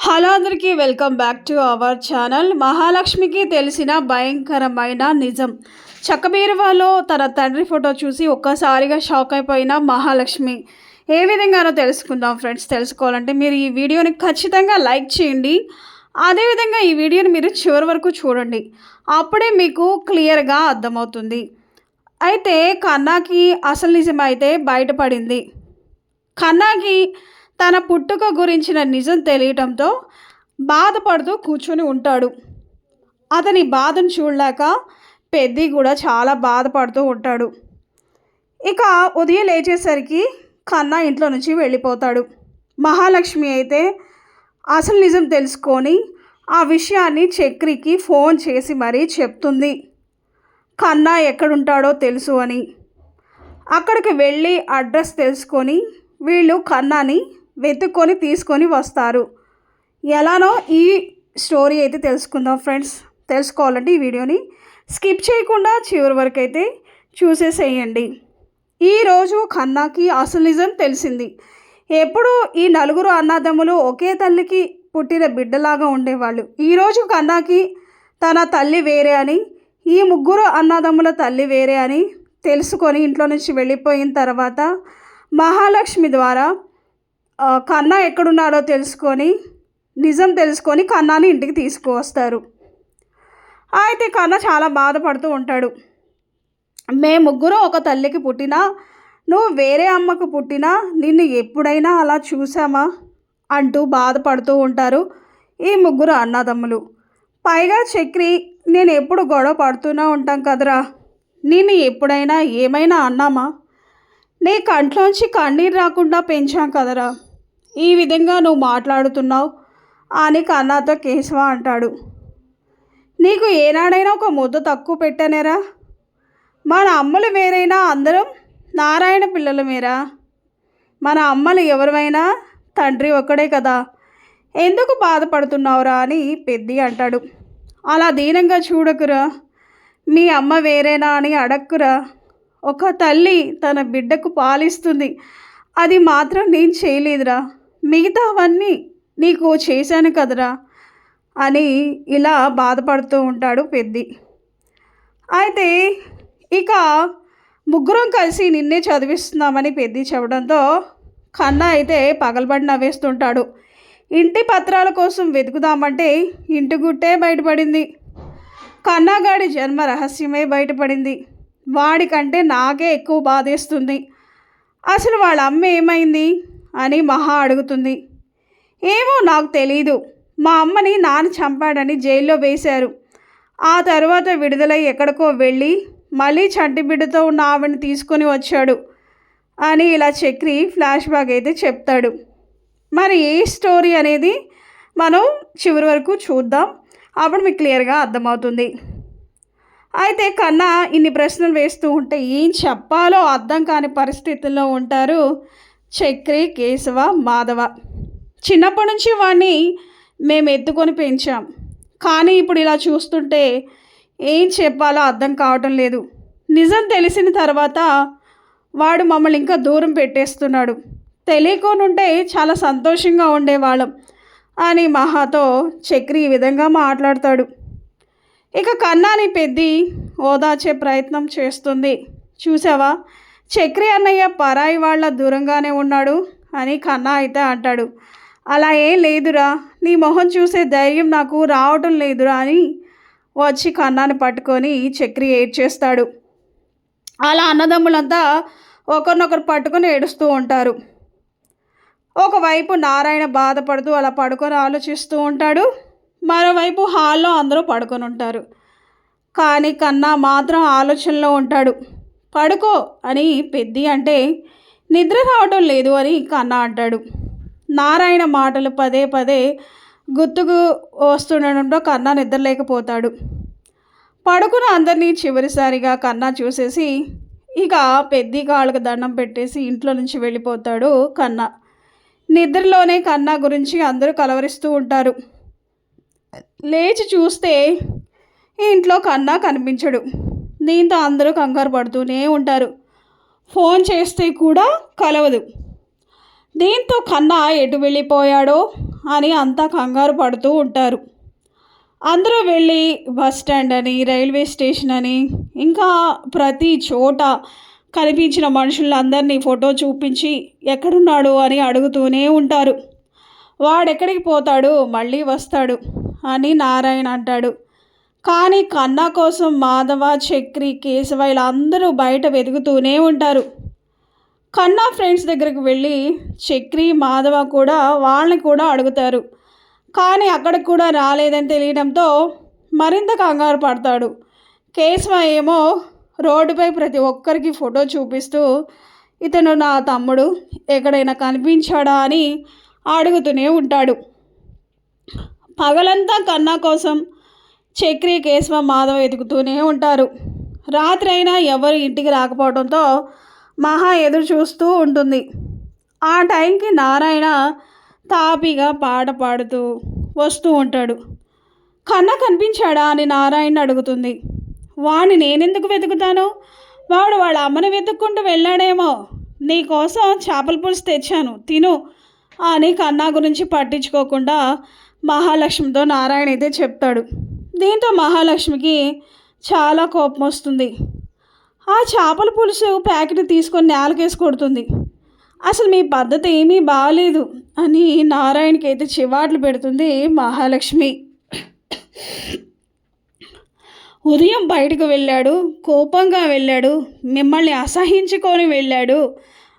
Hello అందరికీ welcome back to our channel. మహాలక్ష్మికి తెలిసిన భయంకరమైన నిజం. చక్కబీరువాలో తన తండ్రి ఫోటో చూసి ఒక్కసారిగా షాక్ అయిపోయిన మహాలక్ష్మి ఏ విధంగానో తెలుసుకుందాం ఫ్రెండ్స్. తెలుసుకోవాలంటే మీరు ఈ వీడియోని ఖచ్చితంగా లైక్ చేయండి. అదేవిధంగా ఈ వీడియోని మీరు చివరి వరకు చూడండి, అప్పుడే మీకు క్లియర్గా అర్థమవుతుంది. అయితే కన్నాకి అసలు నిజం అయితే బయటపడింది. కన్నాకి తన పుట్టుక గురించిన నిజం తెలియటంతో బాధపడుతూ కూర్చొని ఉంటాడు. అతని బాధను చూడలేక పెద్ది కూడా చాలా బాధపడుతూ ఉంటాడు. ఇక ఉదయం లేచేసరికి కన్నా ఇంట్లో నుంచి వెళ్ళిపోతాడు. మహాలక్ష్మి అయితే అసలు నిజం తెలుసుకొని ఆ విషయాన్ని చక్రికి ఫోన్ చేసి మరీ చెప్తుంది. కన్నా ఎక్కడుంటాడో తెలుసు అని. అక్కడికి వెళ్ళి అడ్రస్ తెలుసుకొని వీళ్ళు కన్నాని వెతుక్కొని తీసుకొని వస్తారు. ఎలానో ఈ స్టోరీ అయితే తెలుసుకుందాం ఫ్రెండ్స్. తెలుసుకోవాలంటే ఈ వీడియోని స్కిప్ చేయకుండా చివరి వరకు అయితే చూసేసేయండి. ఈరోజు కన్నాకి అసలు నిజం తెలిసింది. ఎప్పుడు ఈ నలుగురు అన్నదమ్ములు ఒకే తల్లికి పుట్టిన బిడ్డలాగా ఉండేవాళ్ళు. ఈరోజు కన్నాకి తన తల్లి వేరే అని, ఈ ముగ్గురు అన్నదమ్ముల తల్లి వేరే అని తెలుసుకొని ఇంట్లో నుంచి వెళ్ళిపోయిన తర్వాత మహాలక్ష్మి ద్వారా కన్నా ఎక్కడున్నాడో తెలుసుకొని నిజం తెలుసుకొని కన్నాని ఇంటికి తీసుకువస్తారు. అయితే కన్నా చాలా బాధపడుతూ ఉంటాడు. మేము ముగ్గురు ఒక తల్లికి పుట్టినా, నువ్వు వేరే అమ్మకు పుట్టినా నిన్ను ఎప్పుడైనా అలా చూసామా అంటూ బాధపడుతూ ఉంటారు ఈ ముగ్గురు అన్నదమ్ములు. పైగా చక్రి, నేను ఎప్పుడు గొడవ పడుతూనే ఉంటాం కదరా, నిన్ను ఎప్పుడైనా ఏమైనా అన్నామా? నీ కంట్లోంచి కన్నీరు రాకుండా పెంచాం కదరా, ఈ విధంగా నువ్వు మాట్లాడుతున్నావు అని కన్నాతో కేశవ అంటాడు. నీకు ఏనాడైనా ఒక ముద్ద తక్కువ పెట్టానేరా? మన అమ్మలు వేరైనా అందరం నారాయణ పిల్లలమేరా. మన అమ్మలు ఎవరివైనా తండ్రి ఒక్కడే కదా, ఎందుకు బాధపడుతున్నావురా అని పెద్ది అంటాడు. అలా దీనంగా చూడకురా, మీ అమ్మ వేరేనా అని అడక్కురా. ఒక తల్లి తన బిడ్డకు పాలిస్తుంది, అది మాత్రం నేను చేయలేదురా, మిగతావన్నీ నీకు చేశాను కదరా అని ఇలా బాధపడుతూ ఉంటాడు పెద్ది. అయితే ఇక ముగ్గురం కలిసి నిన్నే చదివిస్తున్నామని పెద్ది చెప్పడంతో కన్నా అయితే పగలబడి నవ్వేస్తుంటాడు. ఇంటి పత్రాల కోసం వెతుకుదామంటే ఇంటి గుట్టే బయటపడింది. కన్నాగాడి జన్మ రహస్యమే బయటపడింది. వాడికంటే నాకే ఎక్కువ బాధేస్తుంది. అసలు వాళ్ళ అమ్మ ఏమైంది అని మహా అడుగుతుంది. ఏమో నాకు తెలీదు, మా అమ్మని నాన్న చంపాడని జైల్లో వేశారు. ఆ తర్వాత విడుదలై ఎక్కడికో వెళ్ళి మళ్ళీ చంటి బిడ్డతో ఉన్న ఆవిడని తీసుకొని వచ్చాడు అని ఇలా చక్రి ఫ్లాష్ బ్యాక్ అయితే చెప్తాడు. మరి ఏ స్టోరీ అనేది మనం చివరి వరకు చూద్దాం, అప్పుడు మీకు క్లియర్గా అర్థమవుతుంది. అయితే కన్నా ఇన్ని ప్రశ్నలు వేస్తూ ఉంటే ఏం చెప్పాలో అర్థం కాని పరిస్థితుల్లో ఉంటారు చక్రి, కేశవ, మాధవ. చిన్నప్పటి నుంచి వాడిని మేము ఎత్తుకొని పెంచాం, కానీ ఇప్పుడు ఇలా చూస్తుంటే ఏం చెప్పాలో అర్థం కావటం లేదు. నిజం తెలిసిన తర్వాత వాడు మమ్మల్ని ఇంకా దూరం పెట్టేస్తున్నాడు. తెలియకుండా చాలా సంతోషంగా ఉండేవాళ్ళం అని మహాతో చక్రి ఈ విధంగా మాట్లాడతాడు. ఇక కన్నాని పెద్ది ఓదార్చే ప్రయత్నం చేస్తుంది. చూసావా, చక్రి అన్నయ్య పరాయి వాళ్ళ దూరంగానే ఉన్నాడు అని కన్నా అయితే అంటాడు. అలా ఏం లేదురా, నీ మొహం చూసే ధైర్యం నాకు రావటం లేదురా అని వచ్చి కన్నాని పట్టుకొని చక్రి ఏడ్చేస్తాడు. అలా అన్నదమ్ములంతా ఒకరినొకరు పట్టుకొని ఏడుస్తూ ఉంటారు. ఒకవైపు నారాయణ బాధపడుతూ అలా పడుకొని ఆలోచిస్తూ ఉంటాడు. మరోవైపు హాల్లో అందరూ పడుకొని ఉంటారు. కానీ కన్నా మాత్రం ఆలోచనలో ఉంటాడు. పడుకో అని పెద్ది అంటే నిద్ర రావటం లేదు అని కన్నా అంటాడు. నారాయణ మాటలు పదే పదే గుర్తుకు వస్తుండడంతో కన్నా నిద్రలేకపోతాడు. పడుకున్న అందరినీ చివరిసారిగా కన్నా చూసేసి ఇక పెద్ది కాళ్ళకు దండం పెట్టేసి ఇంట్లో నుంచి వెళ్ళిపోతాడు కన్నా. నిద్రలోనే కన్నా గురించి అందరూ కలవరిస్తూ ఉంటారు. లేచి చూస్తే ఇంట్లో కన్నా కనిపించడు. దీంతో అందరూ కంగారు పడుతూనే ఉంటారు. ఫోన్ చేస్తే కూడా కలవదు. దీంతో కన్నా ఎటు వెళ్ళిపోయాడో అని అంతా కంగారు పడుతూ ఉంటారు. అందరూ వెళ్ళి బస్ స్టాండ్ అని, రైల్వే స్టేషన్ అని, ఇంకా ప్రతి చోట కనిపించిన మనుషులందరినీ ఫోటో చూపించి ఎక్కడున్నాడు అని అడుగుతూనే ఉంటారు. వాడెక్కడికి పోతాడు, మళ్ళీ వస్తాడు అని నారాయణ అంటాడు. కానీ కన్నా కోసం మాధవ, చక్రి, కేశవ ఇలా అందరూ బయట వెతుకుతూనే ఉంటారు. కన్నా ఫ్రెండ్స్ దగ్గరికి వెళ్ళి చక్రి, మాధవ కూడా వాళ్ళని కూడా అడుగుతారు. కానీ అక్కడికి కూడా రాలేదని తెలియడంతో మరింత కంగారు పడతాడు. కేశవ ఏమో రోడ్డుపై ప్రతి ఒక్కరికి ఫోటో చూపిస్తూ ఇతను నా తమ్ముడు, ఎక్కడైనా కనిపించాడా అని అడుగుతూనే ఉంటాడు. పగలంతా కన్నా కోసం చక్రి, కేశవ, మాధవ వెతుకుతూనే ఉంటారు. రాత్రి అయినా ఎవరు ఇంటికి రాకపోవడంతో మహా ఎదురు చూస్తూ ఉంటుంది. ఆ టైంకి నారాయణ తాపిగా పాట పాడుతూ వస్తూ ఉంటాడు. కన్నా కనిపించాడా అని నారాయణ అడుగుతుంది. వాడిని నేనెందుకు వెతుకుతాను, వాడు వాళ్ళ అమ్మని వెతుక్కుంటూ వెళ్ళాడేమో, నీకోసం చేపల పులుసు తెచ్చాను తిను అని కన్నా గురించి పట్టించుకోకుండా మహాలక్ష్మితో నారాయణ అయితే చెప్తాడు. దీంతో మహాలక్ష్మికి చాలా కోపం వస్తుంది. ఆ చేపల పులుసు ప్యాకెట్ తీసుకొని నేలకేసి కొడుతుంది. అసలు మీ పద్ధతి ఏమీ బాగాలేదు అని నారాయణకి అయితే చివాట్లు పెడుతుంది మహాలక్ష్మి. ఉదయం బయటకు వెళ్ళాడు, కోపంగా వెళ్ళాడు, మిమ్మల్ని అసహించుకొని వెళ్ళాడు,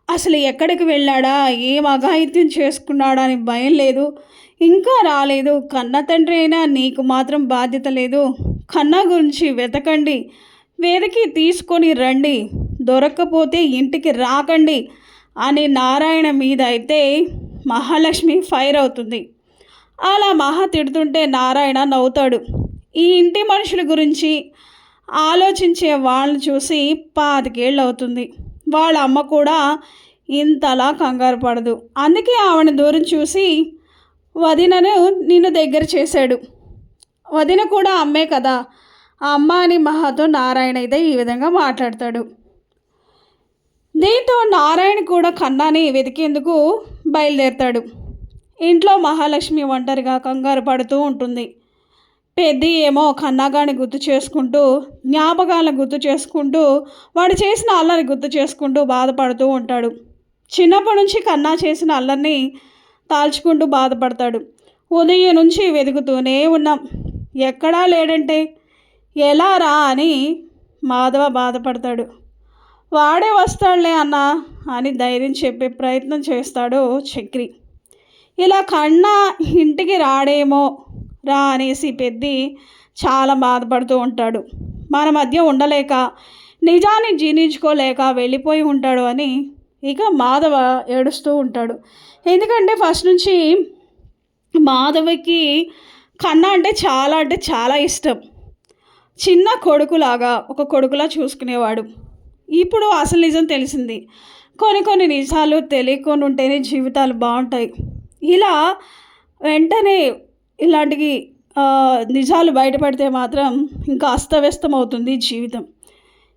అసలు ఎక్కడికి వెళ్ళాడా, ఏం అఘాయిత్యం చేసుకున్నాడా అని భయం లేదు, ఇంకా రాలేదు. కన్న తండ్రి అయినా నీకు మాత్రం బాధ్యత లేదు. కన్నా గురించి వెతకండి, వెతికి తీసుకొని రండి, దొరక్కపోతే ఇంటికి రాకండి అని నారాయణ మీద అయితే మహాలక్ష్మి ఫైర్ అవుతుంది. అలా మహా తిడుతుంటే నారాయణ నవ్వుతాడు. ఈ ఇంటి మనుషుల గురించి ఆలోచించే వాళ్ళని చూసి 25 ఏళ్ళు అవుతుంది. వాళ్ళ అమ్మ కూడా ఇంతలా కంగారు పడదు. అందుకే ఆవిడ దూరం చూసి వదినను నిన్ను దగ్గర చేశాడు. వదిన కూడా అమ్మే కదా, ఆ అమ్మ అని మహాతో నారాయణ అయితే ఈ విధంగా మాట్లాడతాడు. దీంతో నారాయణ కూడా కన్నాని వెతికేందుకు బయలుదేరతాడు. ఇంట్లో మహాలక్ష్మి ఒంటరిగా కంగారు పడుతూ ఉంటుంది. పెద్ది ఏమో కన్నాగాని గుర్తు చేసుకుంటూ, జ్ఞాపకాలను గుర్తు చేసుకుంటూ, వాడు చేసిన అల్లరి గుర్తు చేసుకుంటూ బాధపడుతూ ఉంటాడు. చిన్నప్పటి నుంచి కన్నా చేసిన అల్లరిని తాల్చుకుంటూ బాధపడతాడు. ఉదయం నుంచి వెతుకుతూనే ఉన్నాం, ఎక్కడా లేడంటే ఎలా రా అని మాధవ బాధపడతాడు. వాడే వస్తాడులే అన్న అని ధైర్యం చెప్పే ప్రయత్నం చేస్తాడు చక్రి. ఇలా కన్నా ఇంటికి రాడేమో రా అనేసి పెద్ది చాలా బాధపడుతూ ఉంటాడు. మన మధ్య ఉండలేక, నిజాన్ని జీర్ణించుకోలేక వెళ్ళిపోయి ఉంటాడు అని ఇక మాధవ ఏడుస్తూ ఉంటాడు. ఎందుకంటే ఫస్ట్ నుంచి మాధవకి కన్నా అంటే చాలా ఇష్టం. చిన్న కొడుకులాగా, ఒక కొడుకులా చూసుకునేవాడు. ఇప్పుడు అసలు నిజం తెలిసింది. కొన్ని నిజాలు తెలియకుండా ఉంటేనే జీవితాలు బాగుంటాయి. ఇలా వెంటనే ఇలాంటివి నిజాలు బయటపడితే మాత్రం ఇంకా అస్తవ్యస్తం అవుతుంది జీవితం.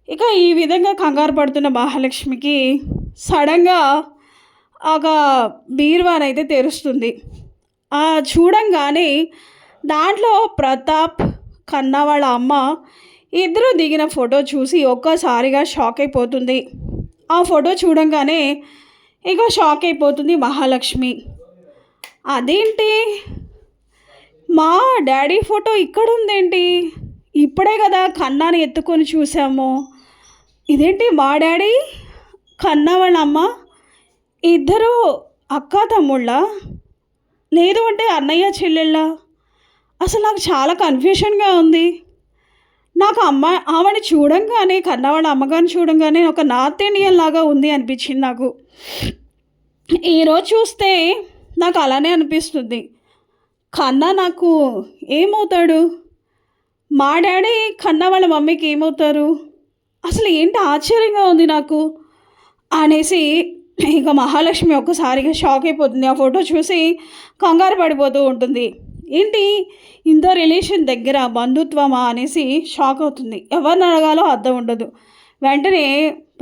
ఇక ఈ విధంగా కంగారు పడుతున్న మహాలక్ష్మికి సడన్గా ఒక బీరువానైతే తెరుస్తుంది. చూడంగానే దాంట్లో ప్రతాప్, కన్నా వాళ్ళ అమ్మ ఇద్దరు దిగిన ఫోటో చూసి ఒక్కసారిగా షాక్ అయిపోతుంది. ఆ ఫోటో చూడంగానే ఇక షాక్ అయిపోతుంది మహాలక్ష్మి. అదేంటి, మా డాడీ ఫోటో ఇక్కడ ఉందేంటి, ఇప్పుడే కదా కన్నాని ఎత్తుకొని చూసాము, ఇదేంటి మా డాడీ, కన్నా వాళ్ళ అమ్మ ఇద్దరు అక్క తమ్ముళ్ళ, లేదు అంటే అన్నయ్య చెల్లెళ్ళ, అసలు నాకు చాలా కన్ఫ్యూషన్గా ఉంది. నాకు ఆమెని చూడంగానే, కన్నా వాళ్ళ అమ్మగారిని చూడంగానే ఒక నార్త్ ఇండియన్ లాగా ఉంది అనిపించింది నాకు. ఈరోజు చూస్తే నాకు అలానే అనిపిస్తుంది. కన్నా నాకు ఏమవుతాడు, మా డాడీ కన్నా వాళ్ళ మమ్మీకి ఏమవుతారు, అసలు ఏంటి ఆశ్చర్యంగా ఉంది నాకు అనేసి ఇక మహాలక్ష్మి ఒక్కసారిగా షాక్ అయిపోతుంది. ఆ ఫోటో చూసి కంగారు పడిపోతూ ఉంటుంది. ఏంటి ఇంత రిలేషన్ దగ్గర బంధుత్వమా అనేసి షాక్ అవుతుంది. ఎవరిని అడగాలో అర్థం ఉండదు. వెంటనే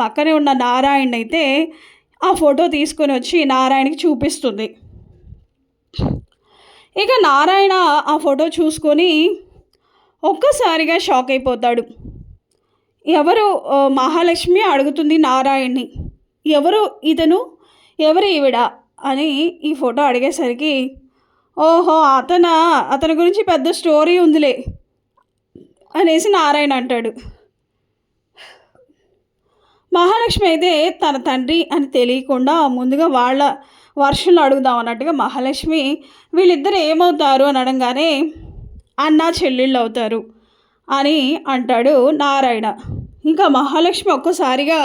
పక్కనే ఉన్న నారాయణ అయితే ఆ ఫోటో తీసుకొని వచ్చి నారాయణకి చూపిస్తుంది. ఇక నారాయణ ఆ ఫోటో చూసుకొని ఒక్కసారిగా షాక్ అయిపోతాడు. ఎవరు మహాలక్ష్మి అడుగుతుంది నారాయణ్ని, ఎవరు ఇతను, ఎవరు ఈవిడ అని ఈ ఫోటో అడిగేసరికి, ఓహో అతని గురించి పెద్ద స్టోరీ ఉందిలే అనేసి నారాయణ అంటాడు. మహాలక్ష్మి అయితే తన తండ్రి అని తెలియకుండా ముందుగా వాళ్ళ వర్షంలో అడుగుదాం అన్నట్టుగా మహాలక్ష్మి వీళ్ళిద్దరు ఏమవుతారు అని అనగానే అన్నా చెల్లెళ్ళు అవుతారు అని అంటాడు నారాయణ. ఇంకా మహాలక్ష్మి ఒక్కసారిగా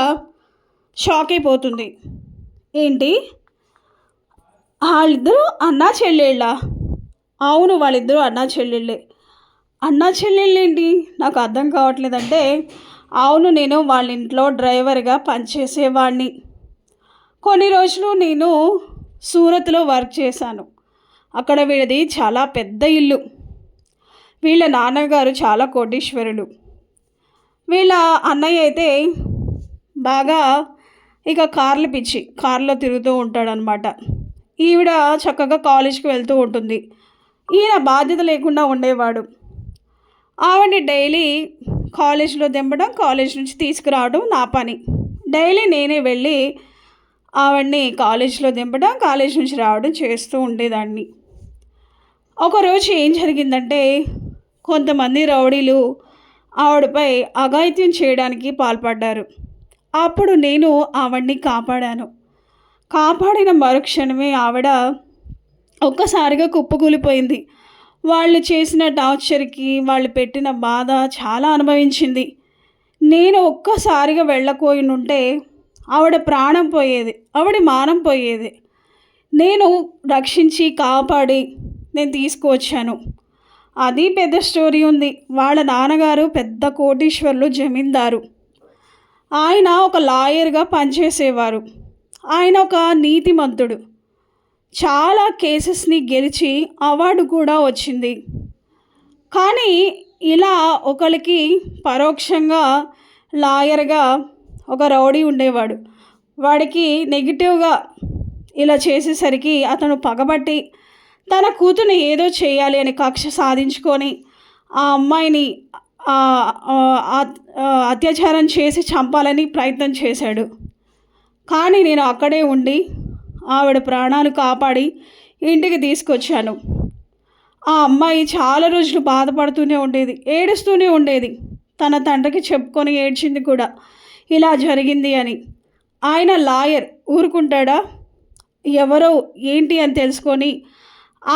షాక్ అయిపోతుంది. ఏంటి, వాళ్ళిద్దరూ అన్నా చెల్లెళ్ళా? అవును, వాళ్ళిద్దరూ అన్నా చెల్లెళ్ళే. అన్నా చెల్లెళ్ళేంటి నాకు అర్థం కావట్లేదంటే, అవును, నేను వాళ్ళ ఇంట్లో డ్రైవర్గా పనిచేసేవాడిని. కొన్ని రోజులు నేను సూరత్లో వర్క్ చేశాను. అక్కడ వీళ్ళది చాలా పెద్ద ఇల్లు. వీళ్ళ నాన్నగారు చాలా కోటీశ్వరులు. వీళ్ళ అన్నయ్య అయితే బాగా ఇక కార్లు పిచ్చి, కార్లో తిరుగుతూ ఉంటాడనమాట. ఈవిడ చక్కగా కాలేజ్కి వెళ్తూ ఉంటుంది. ఈయన బాధ్యత లేకుండా ఉండేవాడు. ఆవిడ్ని డైలీ కాలేజ్లో దింపడం, కాలేజ్ నుంచి తీసుకురావడం నా పని. డైలీ నేనే వెళ్ళి ఆవిడ్ని కాలేజ్లో దింపడం, కాలేజ్ నుంచి రావడం చేస్తూ ఉండేదాన్ని. ఒకరోజు ఏం జరిగిందంటే, కొంతమంది రౌడీలు ఆవిడపై అఘాయిత్యం చేయడానికి పాల్పడ్డారు. అప్పుడు నేను ఆవిడ్ని కాపాడాను. కాపాడిన మరుక్షణమే ఆవిడ ఒక్కసారిగా కుప్పకూలిపోయింది. వాళ్ళు చేసిన టార్చర్కి, వాళ్ళు పెట్టిన బాధ చాలా అనుభవించింది. నేను ఒక్కసారిగా వెళ్ళకపోయినుంటే ఆవిడ ప్రాణం పోయేది, ఆవిడ మానం పోయేది. నేను రక్షించి కాపాడి నేను తీసుకువచ్చాను. అది పెద్ద స్టోరీ ఉంది. వాళ్ళ నాన్నగారు పెద్ద కోటీశ్వర్లు, జమీందారు. ఆయన ఒక లాయర్గా పనిచేసేవారు. ఆయన ఒక నీతిమంతుడు. చాలా కేసెస్ని గెలిచి అవార్డు కూడా వచ్చింది. కానీ ఇలా ఒకరికి పరోక్షంగా లాయర్గా ఒక రౌడీ ఉండేవాడు. వాడికి నెగిటివ్గా ఇలా చేసేసరికి అతను పగబట్టి తన కూతుర్ని ఏదో చేయాలి అని కక్ష సాధించుకొని ఆ అమ్మాయిని అత్యాచారం చేసి చంపాలని ప్రయత్నం చేశాడు. కానీ నేను అక్కడే ఉండి ఆవిడ ప్రాణాలు కాపాడి ఇంటికి తీసుకొచ్చాను. ఆ అమ్మాయి చాలా రోజులు బాధపడుతూనే ఉండేది, ఏడుస్తూనే ఉండేది. తన తండ్రికి చెప్పుకొని ఏడ్చింది కూడా, ఇలా జరిగింది అని. ఆయన లాయర్ ఊరుకుంటాడా? ఎవరో ఏంటి అని తెలుసుకొని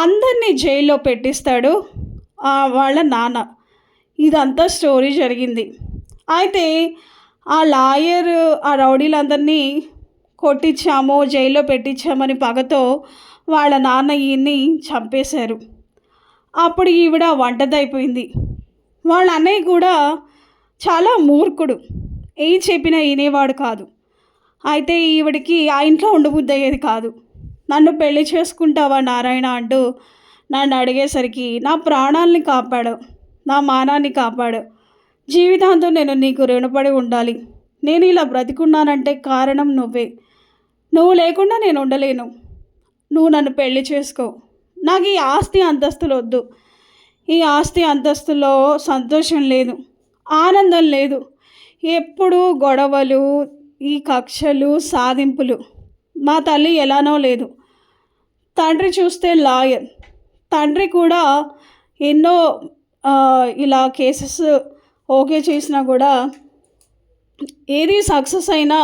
అందరినీ జైల్లో పెట్టిస్తాడు వాళ్ళ నాన్న. ఇదంతా స్టోరీ జరిగింది. అయితే ఆ లాయర్ ఆ రౌడీలందరినీ కొట్టించాము, జైల్లో పెట్టించామని పగతో వాళ్ళ నాన్న ఈయన్ని చంపేశారు. అప్పుడు ఈవిడ ఒంటరైపోయింది. వాళ్ళ అన్నయ్య కూడా చాలా మూర్ఖుడు, ఏం చెప్పినా వినేవాడు కాదు. అయితే ఈవిడికి ఆ ఇంట్లో ఉండబుద్ధి అయ్యేది కాదు. నన్ను పెళ్లి చేసుకుంటావా నారాయణ అంటూ నన్ను అడిగేసరికి, నా ప్రాణాలని కాపాడావు, నా మానాన్ని కాపాడావు, జీవితాంతం నేను నీకు రుణపడి ఉండాలి. నేను ఇలా బ్రతికున్నానంటే కారణం నువ్వే. నువ్వు లేకుండా నేను ఉండలేను. నువ్వు నన్ను పెళ్లి చేసుకో. నాకు ఈ ఆస్తి అంతస్తులు వద్దు. ఈ ఆస్తి అంతస్తులో సంతోషం లేదు, ఆనందం లేదు. ఎప్పుడూ గొడవలు, ఈ కక్షలు, సాధింపులు. మా తల్లి ఎలానో లేదు. తండ్రి చూస్తే లాయర్. తండ్రి కూడా ఎన్నో ఇలా కేసెస్ ఓకే చేసినా కూడా ఏది సక్సెస్ అయినా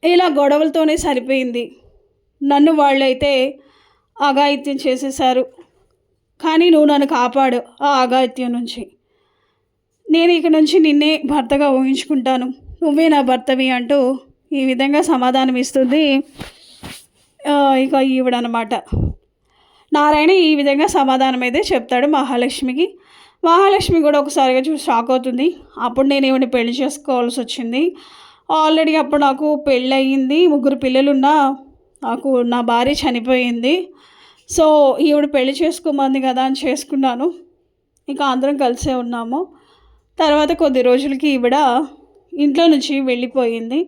ఇలా గొడవలతోనే సరిపోయింది. నన్ను వాళ్ళైతే అఘాయిత్యం చేసేశారు. కానీ నువ్వు నన్ను కాపాడు ఆ అఘాయిత్యం నుంచి. నేను ఇక నుంచి నిన్నే భర్తగా ఊహించుకుంటాను, నువ్వే నా భర్తవి అంటూ ఈ విధంగా సమాధానం ఇస్తుంది ఇక ఈవిడనమాట. నారాయణ ఈ విధంగా సమాధానం అయితే చెప్తాడు మహాలక్ష్మికి. మహాలక్ష్మి కూడా ఒకసారిగా చూసి షాక్ అవుతుంది. అప్పుడు నేను ఈవిని పెళ్లి చేసుకోవాల్సి వచ్చింది. ఆల్రెడీ అప్పుడు నాకు పెళ్ళి అయ్యింది, 3 పిల్లలున్నా నాకు నా భార్య చనిపోయింది. సో ఈవిడ పెళ్లి చేసుకోమంది కదా అని చేసుకున్నాను. ఇంకా అందరం కలిసే ఉన్నాము. తర్వాత కొద్ది రోజులకి ఈవిడ ఇంట్లో నుంచి వెళ్ళిపోయింది.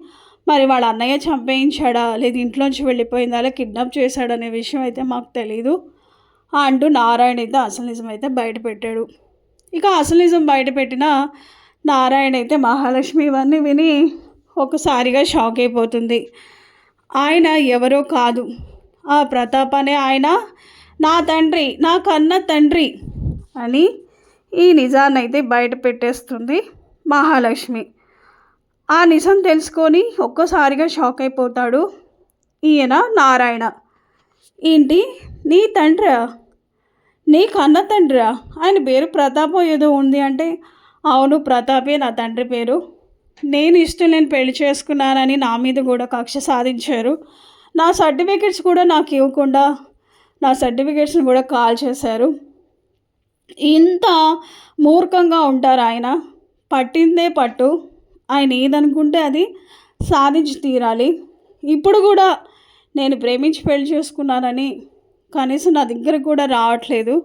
మరి వాళ్ళ అన్నయ్య చంపేయించాడా, లేదు ఇంట్లోంచి వెళ్ళిపోయిందా, లేదా కిడ్నాప్ చేశాడనే విషయం అయితే మాకు తెలీదు. అంటూ నారాయణ అయితే అసలు నిజం అయితే బయట పెట్టాడు. ఇక అసలు నిజం బయట పెట్టిన నారాయణ అయితే మహాలక్ష్మి ఇవన్నీ విని ఒకసారిగా షాక్ అయిపోతుంది. ఆయన ఎవరో కాదు, ఆ ప్రతాప్ అనే ఆయన నా తండ్రి, నా కన్న తండ్రి అని ఈ నిజాన్ని అయితే బయట పెట్టేస్తుంది మహాలక్ష్మి. ఆ నిజం తెలుసుకొని ఒక్కసారిగా షాక్ అయిపోతాడు ఈయన నారాయణ. ఏంటి, నీ తండ్రా, నీ కన్న తండ్రా? ఆయన పేరు ప్రతాపం ఏదో ఉంది అంటే, అవును ప్రతాపే నా తండ్రి పేరు. నేను ఇష్టం లేని పెళ్లి చేసుకున్నానని నా మీద కూడా కక్ష సాధించారు. నా సర్టిఫికెట్స్ కూడా నాకు ఇవ్వకుండా నా సర్టిఫికెట్స్ని కూడా కాల్ చేశారు. ఇంత మూర్ఖంగా ఉంటారు ఆయన. పట్టిందే పట్టు, ఆయన ఏదనుకుంటే అది సాధించి తీరాలి. ఇప్పుడు కూడా నేను ప్రేమించి పెళ్లి చేసుకున్నానని కనీసం నా దగ్గర కూడా రావట్లేదు.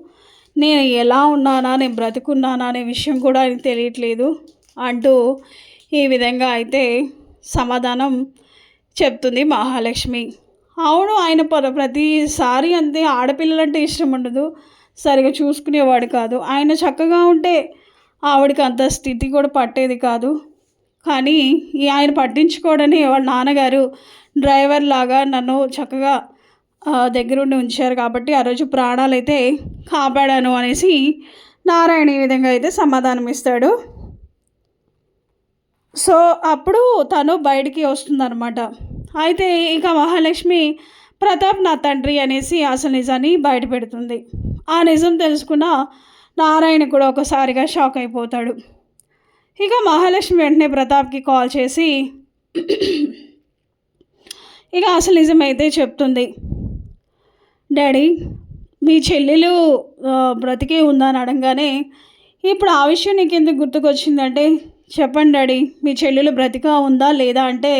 నేను ఎలా ఉన్నానా, నేను బ్రతుకున్నానా అనే విషయం కూడా ఆయనకు తెలియట్లేదు అంటూ ఈ విధంగా అయితే సమాధానం చెప్తుంది మహాలక్ష్మి. అవును, ఆయన ప్రతిసారి అంతే, ఆడపిల్లలంటే ఇష్టం ఉండదు, సరిగా చూసుకునేవాడు కాదు. ఆయన చక్కగా ఉంటే ఆవిడకి అంత స్థితి కూడా పట్టేది కాదు. కానీ ఆయన పట్టించుకోవడని వాళ్ళ నాన్నగారు డ్రైవర్ లాగా నన్ను చక్కగా దగ్గరుండి ఉంచారు కాబట్టి ఆ రోజు ప్రాణాలు అయితే కాపాడాను అనేసి నారాయణ ఈ విధంగా అయితే సమాధానం ఇస్తాడు. సో అప్పుడు తను బయటికి వస్తుందన్నమాట. అయితే ఇక మహాలక్ష్మి ప్రతాప్ నా తండ్రి అనేసి అసలు నిజాన్ని బయట పెడుతుంది. ఆ నిజం తెలుసుకున్న నారాయణ కూడా ఒకసారిగా షాక్ అయిపోతాడు. ఇక మహాలక్ష్మి వెంటనే ప్రతాప్కి కాల్ చేసి ఇక అసలు నిజమైతే చెప్తుంది. డాడీ, మీ చెల్లెలు బ్రతికే ఉందని అనగానే, ఇప్పుడు ఆ విషయం నీకు ఎందుకు గుర్తుకొచ్చిందంటే, చెప్పండి డాడీ, మీ చెల్లెలు బ్రతికా ఉందా లేదా అంటే,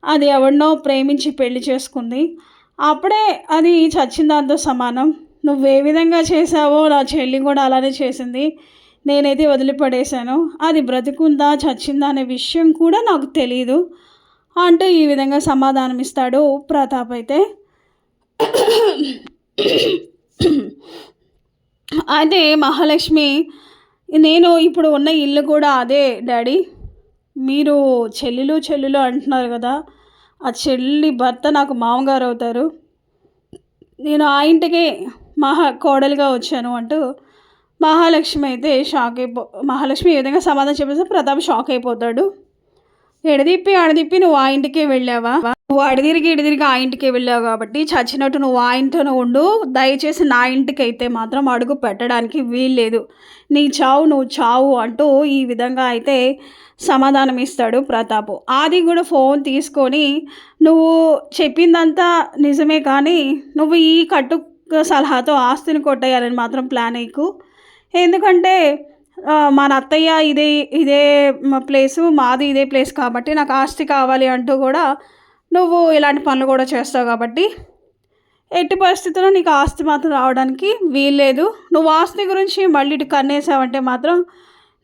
అది ఎవరినో ప్రేమించి పెళ్లి చేసుకుంది, అప్పుడే అది చచ్చిన దాంతో సమానం. నువ్వు ఏ విధంగా చేసావో నా చెల్లి కూడా అలానే చేసింది. నేనైతే వదిలిపడేశాను. అది బ్రతికుందా చచ్చిందా అనే విషయం కూడా నాకు తెలియదు అంటూ ఈ విధంగా సమాధానం ఇస్తాడు ప్రతాప్ అయితే. అదే మహాలక్ష్మి, నేను ఇప్పుడు ఉన్న ఇల్లు కూడా అదే డాడీ. మీరు చెల్లెలు అంటున్నారు కదా, ఆ చెల్లి భర్త నాకు మామగారు అవుతారు. నేను ఆ ఇంటికి కోడలిగా వచ్చాను అంటూ మహాలక్ష్మి అయితే మహాలక్ష్మి ఏ విధంగా సమాధానం చెప్పేసి ప్రతాప్ షాక్ అయిపోతాడు. ఎడదిప్పి నువ్వు ఆ ఇంటికే వెళ్ళావా? నువ్వు అడిదిరిగి ఆ ఇంటికే వెళ్ళావు కాబట్టి చచ్చినట్టు నువ్వు ఆ ఇంట్లోనే ఉండు. దయచేసి నా ఇంటికి అయితే మాత్రం అడుగు పెట్టడానికి వీల్లేదు. నీ చావు నువ్వు చావు అంటూ ఈ విధంగా అయితే సమాధానం ఇస్తాడు ప్రతాప్. ఆది కూడా ఫోన్ తీసుకొని, నువ్వు చెప్పిందంతా నిజమే కానీ నువ్వు ఈ కట్టు సలహాతో ఆస్తిని కొట్టేయాలని మాత్రం ప్లాన్ అయ్యకు. ఎందుకంటే మన అత్తయ్య ఇదే ప్లేసు, మాది ఇదే ప్లేస్ కాబట్టి నాకు ఆస్తి కావాలి అంటూ కూడా నువ్వు ఇలాంటి పనులు కూడా చేస్తావు కాబట్టి ఎట్టి పరిస్థితుల్లో నీకు ఆస్తి మాత్రం రావడానికి వీల్లేదు. నువ్వు ఆస్తి గురించి మళ్ళీ ఇటు కన్నేసావంటే మాత్రం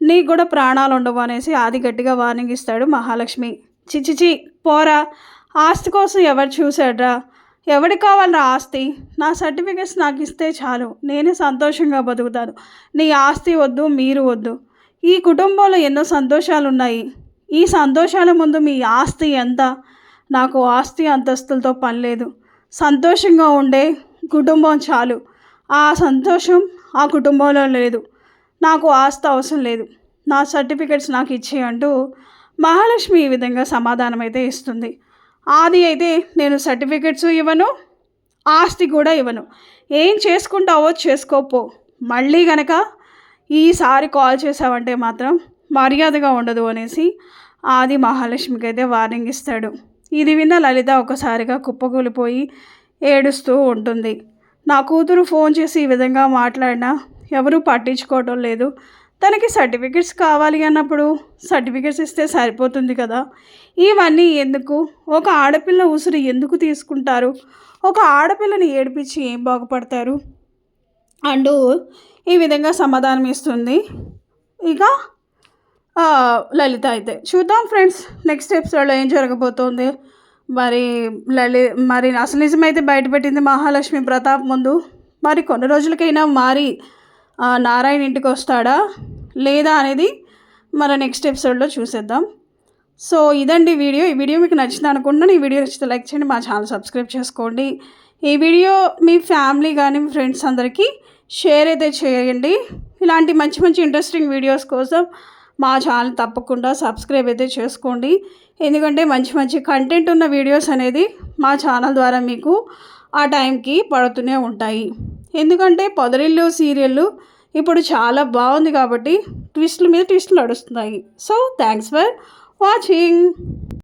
నీకు కూడా ప్రాణాలు ఉండవు అనేసి ఆది గట్టిగా వార్నింగ్ ఇస్తాడు మహాలక్ష్మి. చిచిచి పోరా, ఆస్తి కోసం ఎవరు చూశాడ్రా? ఎవరికి కావాలరా ఆస్తి? నా సర్టిఫికేట్స్ నాకు ఇస్తే చాలు, నేనే సంతోషంగా బతుకుతాను. నీ ఆస్తి వద్దు, మీరు వద్దు. ఈ కుటుంబంలో ఎన్నో సంతోషాలు ఉన్నాయి. ఈ సంతోషాల ముందు మీ ఆస్తి ఎంత? నాకు ఆస్తి అంతస్తులతో పని లేదు. సంతోషంగా ఉండే కుటుంబం చాలు. ఆ సంతోషం ఆ కుటుంబంలో లేదు. నాకు ఆస్తి అవసరం లేదు. నా సర్టిఫికేట్స్ నాకు ఇచ్చే అంటూ మహాలక్ష్మి ఈ విధంగా సమాధానం అయితే ఇస్తుంది. ఆది అయితే, నేను సర్టిఫికెట్స్ ఇవ్వను, ఆస్తి కూడా ఇవ్వను. ఏం చేసుకుంటావో చేసుకోపో. మళ్ళీ కనుక ఈసారి కాల్ చేసావంటే మాత్రం మర్యాదగా ఉండదు అనేసి ఆది మహాలక్ష్మికి అయితే వార్నింగ్ ఇస్తాడు. ఇది విన్న లలిత ఒకసారిగా కుప్పకూలిపోయి ఏడుస్తూ ఉంటుంది. నా కూతురు ఫోన్ చేసి ఈ విధంగా మాట్లాడినా ఎవరూ పట్టించుకోవటం లేదు. తనకి సర్టిఫికెట్స్ కావాలి అన్నప్పుడు సర్టిఫికెట్స్ ఇస్తే సరిపోతుంది కదా, ఇవన్నీ ఎందుకు? ఒక ఆడపిల్ల ఉసురు ఎందుకు తీసుకుంటారు? ఒక ఆడపిల్లని ఏడిపించి ఏం బాగుపడతారు అంటూ ఈ విధంగా సమాధానం ఇస్తుంది ఇక లలిత అయితే. చూద్దాం ఫ్రెండ్స్, నెక్స్ట్ ఎపిసోడ్లో ఏం జరగబోతోంది. మరి అసలు నిజమైతే బయటపెట్టింది మహాలక్ష్మి ప్రతాప్ ముందు. మరి కొన్ని రోజులకైనా మారి నారాయణ ఇంటికి వస్తాడా లేదా అనేది మన నెక్స్ట్ ఎపిసోడ్లో చూసేద్దాం. సో ఇదండి వీడియో. ఈ వీడియో మీకు నచ్చింది అనుకుంటున్నాను. ఈ వీడియో నచ్చితే లైక్ చేయండి, మా ఛానల్ సబ్స్క్రైబ్ చేసుకోండి. ఈ వీడియో మీ ఫ్యామిలీ కానీ మీ ఫ్రెండ్స్ అందరికీ షేర్ అయితే చేయండి. ఇలాంటి మంచి మంచి ఇంట్రెస్టింగ్ వీడియోస్ కోసం మా ఛానల్ తప్పకుండా సబ్స్క్రైబ్ అయితే చేసుకోండి. ఎందుకంటే మంచి మంచి కంటెంట్ ఉన్న వీడియోస్ అనేది మా ఛానల్ ద్వారా మీకు ఆ టైంకి పడుతూనే ఉంటాయి. ఎందుకంటే పొదరిల్లు సీరియల్ ఇప్పుడు చాలా బాగుంది కాబట్టి ట్విస్టుల మీద ట్విస్టులు నడుస్తున్నాయి. So thanks for watching.